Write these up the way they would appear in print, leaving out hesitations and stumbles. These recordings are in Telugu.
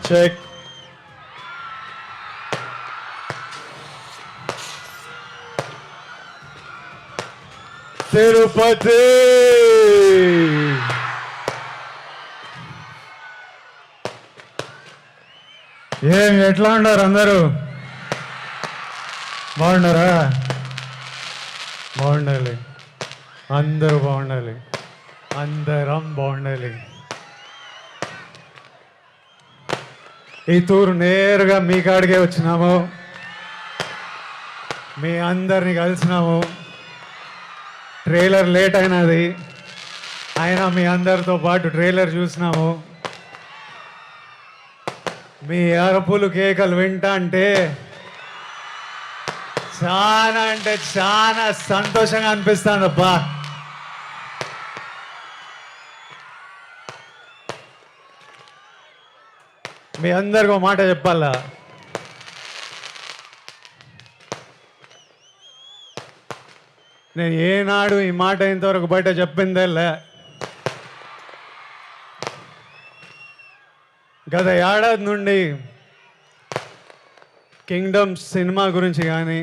చెక్. తిరుపతి ఎట్లా ఉన్నారు అందరూ? బాగున్నారా? బాగుండాలి, అందరూ బాగుండాలి, అందరం బాగుండాలి. ఈ తూరు నేరుగా మీ కాడికే వచ్చినాము, మీ అందరిని కలిసినాము. ట్రైలర్ లేట్ అయినది, అయినా మీ అందరితో పాటు ట్రైలర్ చూసినాము. మీ అరుపులు కేకలు వింటా అంటే చాలా సంతోషంగా అనిపిస్తుంది అబ్బా. మీ అందరికి ఒక మాట చెప్పాలా, నేను ఏనాడు ఈ మాట ఇంతవరకు బయట చెప్పిందేలే. గత ఏడాది నుండి కింగ్డమ్ సినిమా గురించి కానీ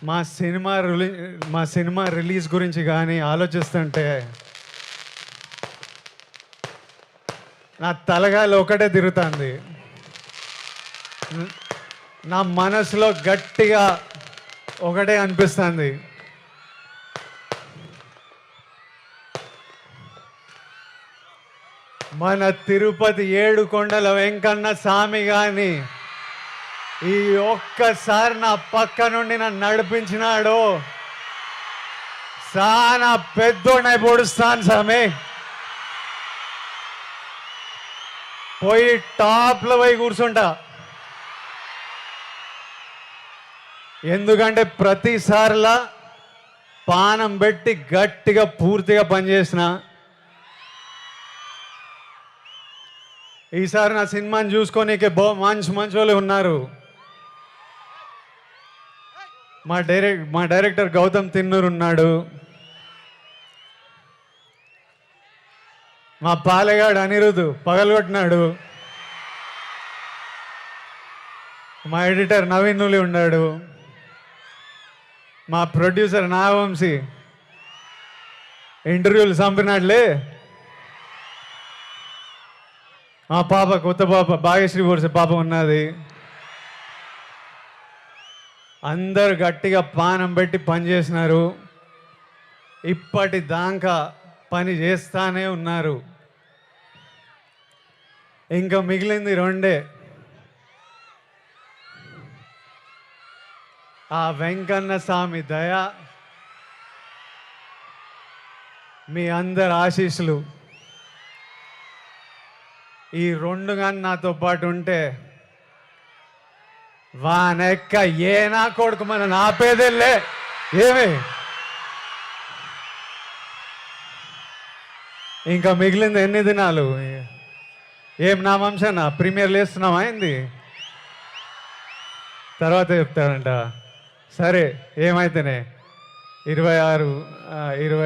మా సినిమా రిలీజ్ గురించి కానీ ఆలోచిస్తుంటే నా తలగాయలు ఒకటే తిరుగుతుంది. నా మనసులో గట్టిగా ఒకటే అనిపిస్తుంది, మన తిరుపతి ఏడుకొండల వెంకన్న స్వామి కానీ ఈ ఒక్కసారి నా పక్క నుండి నన్ను నడిపించినాడు. చాలా పెద్దోడినై పొడుస్తాను స్వామి, పోయి టాప్లో పోయి కూర్చుంటా. ఎందుకంటే ప్రతిసారిలా పానం పెట్టి గట్టిగా పూర్తిగా పనిచేసిన. ఈసారి నా సినిమాని చూసుకోనీకే మంచి వాళ్ళు ఉన్నారు. మా డైరెక్టర్ గౌతమ్ తిన్నూరు ఉన్నాడు, మా పాలెగాడు అనిరుద్ధు పగలగొట్టినాడు, మా ఎడిటర్ నవీన్ నులి ఉన్నాడు, మా ప్రొడ్యూసర్ నాగవంశీ ఇంటర్వ్యూలు చంపినాడులే, మా పాప కొత్త పాప భాగ్యశ్రీ బోర్సే పాప ఉన్నది. అందరు గట్టిగా పానం పెట్టి పనిచేసినారు, ఇప్పటిదాకా పని చేస్తానే ఉన్నారు. ఇంకా మిగిలింది రెండే, ఆ వెంకన్న స్వామి దయ, మీ అందరి ఆశీస్సులు. ఈ రెండు కానీ నాతో పాటు ఉంటే వానెక్క ఏ నా కొడుకు మన నాపేదెళ్ళే. ఏమి ఇంకా మిగిలింది ఎన్ని దినాలు? ఏం నా వంశనా ప్రీమియర్ లేస్తున్నాం అయింది, తర్వాత చెప్తాడంట. సరే ఏమైతేనే 26 20